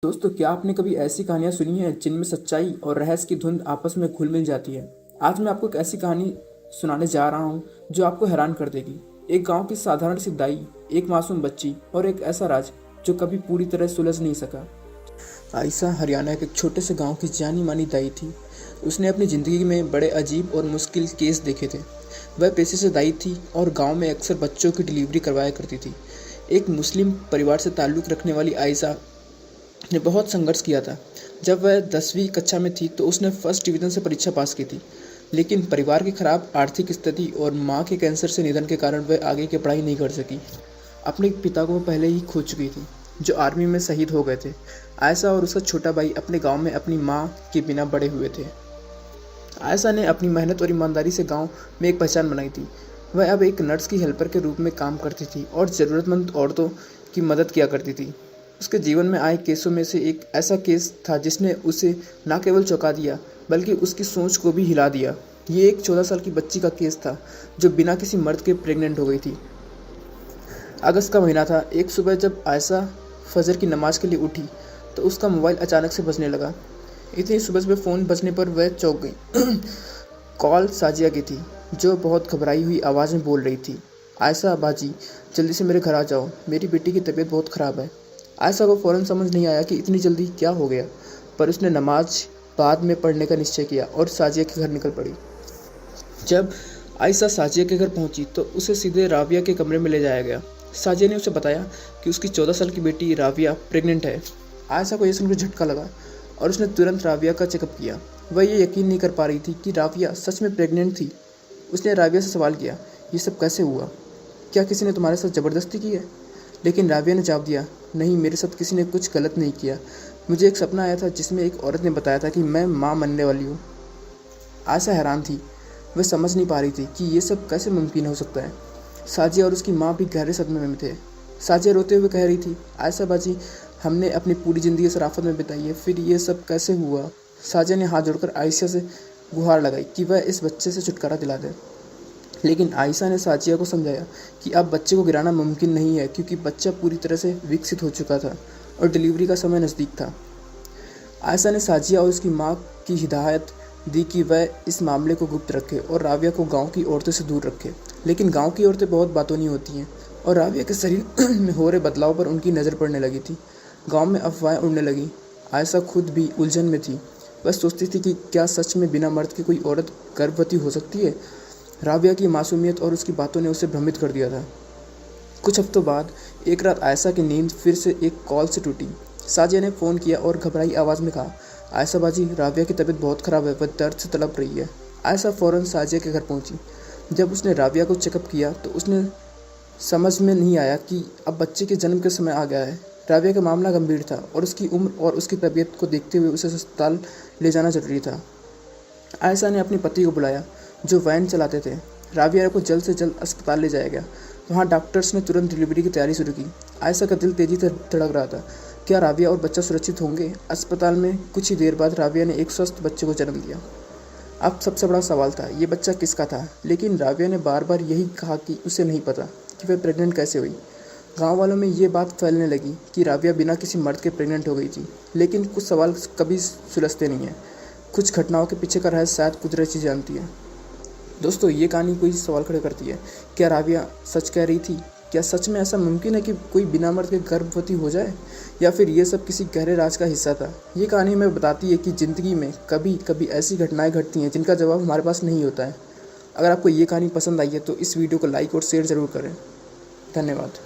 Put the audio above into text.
दोस्तों, क्या आपने कभी ऐसी कहानियाँ सुनी हैं जिनमें सच्चाई और रहस्य की धुन आपस में घुल मिल जाती है? आज मैं आपको एक ऐसी कहानी सुनाने जा रहा हूँ जो आपको हैरान कर देगी। एक गांव की साधारण सी दाई, एक मासूम बच्ची और एक ऐसा राज जो कभी पूरी तरह सुलझ नहीं सका। आयशा हरियाणा के एक छोटे से गांव की जानी मानी दाई थी। उसने अपनी ज़िंदगी में बड़े अजीब और मुश्किल केस देखे थे। वह पेशे से दाई थी और गांव में अक्सर बच्चों की डिलीवरी करवाया करती थी। एक मुस्लिम परिवार से ताल्लुक़ रखने वाली आयशा ने बहुत संघर्ष किया था। जब वह 10वीं कक्षा में थी तो उसने फर्स्ट डिवीज़न से परीक्षा पास की थी, लेकिन परिवार की खराब आर्थिक स्थिति और माँ के कैंसर से निधन के कारण वह आगे की पढ़ाई नहीं कर सकी। अपने पिता को वह पहले ही खो चुकी थी, जो आर्मी में शहीद हो गए थे। आयशा और उसका छोटा भाई अपने गांव में अपनी माँ के बिना बड़े हुए थे। आयशा ने अपनी मेहनत और ईमानदारी से गांव में एक पहचान बनाई थी। वह अब एक नर्स की हेल्पर के रूप में काम करती थी और ज़रूरतमंद औरतों की मदद किया करती थी। उसके जीवन में आए केसों में से एक ऐसा केस था जिसने उसे न केवल चौंका दिया, बल्कि उसकी सोच को भी हिला दिया। ये एक 14 साल की बच्ची का केस था जो बिना किसी मर्द के प्रेग्नेंट हो गई थी। अगस्त का महीना था। एक सुबह जब आयशा फजर की नमाज के लिए उठी तो उसका मोबाइल अचानक से बजने लगा। इतनी सुबह सुबह फ़ोन बजने पर वह चौंक गई। कॉल साजिया की थी, जो बहुत घबराई हुई आवाज़ में बोल रही थी, आयशा बाजी, जल्दी से मेरे घर आ जाओ, मेरी बेटी की तबीयत बहुत ख़राब है। आयशा को फ़ौरन समझ नहीं आया कि इतनी जल्दी क्या हो गया, पर उसने नमाज बाद में पढ़ने का निश्चय किया और साजिया के घर निकल पड़ी। जब आयशा साजिया के घर पहुंची तो उसे सीधे राबिया के कमरे में ले जाया गया। साजिया ने उसे बताया कि उसकी 14 साल की बेटी राबिया प्रेग्नेंट है। आयशा को यह सुनकर झटका लगा और उसने तुरंत राबिया का चेकअप किया। वह ये यकीन नहीं कर पा रही थी कि राबिया सच में प्रेग्नेंट थी। उसने राबिया से सवाल किया, ये सब कैसे हुआ? क्या किसी ने तुम्हारे साथ ज़बरदस्ती की है? लेकिन राबिया ने जवाब दिया, नहीं, मेरे साथ किसी ने कुछ गलत नहीं किया। मुझे एक सपना आया था जिसमें एक औरत ने बताया था कि मैं माँ बनने वाली हूँ। आयशा हैरान थी। वह समझ नहीं पा रही थी कि ये सब कैसे मुमकिन हो सकता है। साजिया और उसकी माँ भी गहरे सदमे में थे। साजिया रोते हुए कह रही थी, आयशा बाजी, हमने अपनी पूरी ज़िंदगी शराफत में बिताई है, फिर ये सब कैसे हुआ? साजिया ने हाथ जोड़कर आयशा से गुहार लगाई कि वह इस बच्चे से छुटकारा दिला दे। लेकिन आयशा ने साजिया को समझाया कि अब बच्चे को गिराना मुमकिन नहीं है, क्योंकि बच्चा पूरी तरह से विकसित हो चुका था और डिलीवरी का समय नज़दीक था। आयशा ने साजिया और उसकी माँ की हिदायत दी कि वह इस मामले को गुप्त रखे और राबिया को गांव की औरतों से दूर रखे। लेकिन गांव की औरतें बहुत बातूनी होती हैं और राबिया के शरीर में हो रहे बदलाव पर उनकी नज़र पड़ने लगी थी। गांव में अफवाहें उड़ने लगी। आयशा खुद भी उलझन में थी। वह सोचती थी कि क्या सच में बिना मर्द के कोई औरत गर्भवती हो सकती है? राबिया की मासूमियत और उसकी बातों ने उसे भ्रमित कर दिया था। कुछ हफ्तों बाद एक रात आयशा की नींद फिर से एक कॉल से टूटी। साजिया ने फ़ोन किया और घबराई आवाज़ में कहा, आयशा बाजी, राबिया की तबीयत बहुत ख़राब है, वह दर्द से तड़प रही है। आयशा फ़ौरन साजिया के घर पहुंची। जब उसने राबिया को चेकअप किया तो उसने समझ में नहीं आया कि अब बच्चे के जन्म के समय आ गया है। राबिया का मामला गंभीर था और उसकी उम्र और उसकी तबीयत को देखते हुए उसे अस्पताल ले जाना जरूरी था। आयशा ने अपने पति को बुलाया, जो वैन चलाते थे। राबिया को जल्द से जल्द अस्पताल ले जाया गया। वहाँ डॉक्टर्स ने तुरंत डिलीवरी की तैयारी शुरू की। आयशा का दिल तेजी से धड़क रहा था। क्या राबिया और बच्चा सुरक्षित होंगे? अस्पताल में कुछ ही देर बाद राबिया ने एक स्वस्थ बच्चे को जन्म दिया। अब सबसे बड़ा सवाल था, ये बच्चा किसका था? लेकिन राबिया ने बार बार यही कहा कि उसे नहीं पता कि वह प्रेग्नेंट कैसे हुई। गांव वालों में ये बात फैलने लगी कि राबिया बिना किसी मर्द के प्रेग्नेंट हो गई थी। लेकिन कुछ सवाल कभी सुलझते नहीं हैं। कुछ घटनाओं के पीछे का रहस्य शायद कुदरत ही जानती है। दोस्तों, ये कहानी कोई सवाल खड़े करती है, क्या राबिया सच कह रही थी? क्या सच में ऐसा मुमकिन है कि कोई बिना मर्द के गर्भवती हो जाए, या फिर ये सब किसी गहरे राज का हिस्सा था? ये कहानी हमें बताती है कि ज़िंदगी में कभी कभी ऐसी घटनाएं घटती हैं जिनका जवाब हमारे पास नहीं होता है। अगर आपको ये कहानी पसंद आई है तो इस वीडियो को लाइक और शेयर ज़रूर करें। धन्यवाद।